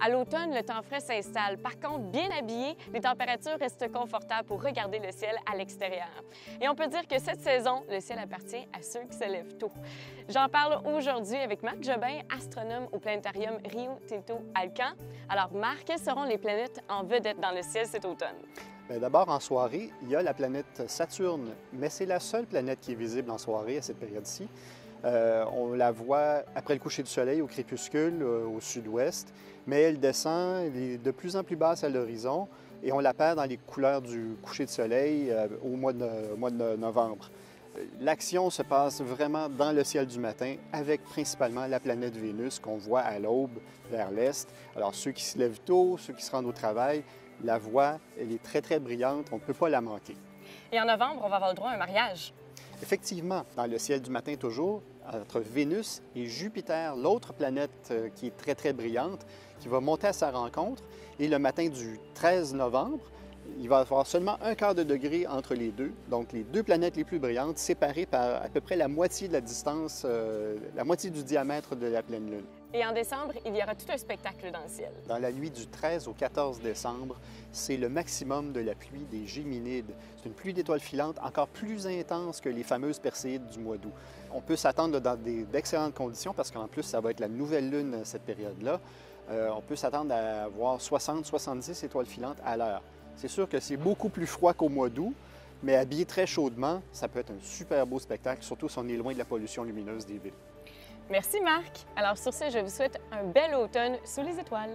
À l'automne, le temps frais s'installe. Par contre, bien habillés, les températures restent confortables pour regarder le ciel à l'extérieur. Et on peut dire que cette saison, le ciel appartient à ceux qui se lèvent tôt. J'en parle aujourd'hui avec Marc Jobin, astronome au planétarium Rio Tinto Alcan. Alors Marc, quelles seront les planètes en vedette dans le ciel cet automne? D'abord, en soirée, il y a la planète Saturne, mais c'est la seule planète qui est visible en soirée à cette période-ci. On la voit après le coucher du soleil au crépuscule, au sud-ouest, mais elle descend, elle est de plus en plus basse à l'horizon et on la perd dans les couleurs du coucher de soleil au mois de novembre. L'action se passe vraiment dans le ciel du matin avec principalement la planète Vénus qu'on voit à l'aube vers l'est. Alors ceux qui se lèvent tôt, ceux qui se rendent au travail, la voient, elle est très, très brillante, on ne peut pas la manquer. Et en novembre, on va avoir le droit à un mariage. Effectivement, dans le ciel du matin toujours, entre Vénus et Jupiter, l'autre planète qui est très, très brillante, qui va monter à sa rencontre. Et le matin du 13 novembre, il va y avoir seulement 1/4 de degré entre les deux. Donc, les deux planètes les plus brillantes, séparées par à peu près la moitié de la distance, la moitié du diamètre de la pleine Lune. Et en décembre, il y aura tout un spectacle dans le ciel. Dans la nuit du 13 au 14 décembre, c'est le maximum de la pluie des Géminides. C'est une pluie d'étoiles filantes encore plus intense que les fameuses Perséides du mois d'août. On peut s'attendre dans d'excellentes conditions parce qu'en plus, ça va être la nouvelle Lune cette période-là. On peut s'attendre à avoir 60-70 étoiles filantes à l'heure. C'est sûr que c'est beaucoup plus froid qu'au mois d'août, mais habillé très chaudement, ça peut être un super beau spectacle, surtout si on est loin de la pollution lumineuse des villes. Merci Marc. Alors sur ce, je vous souhaite un bel automne sous les étoiles.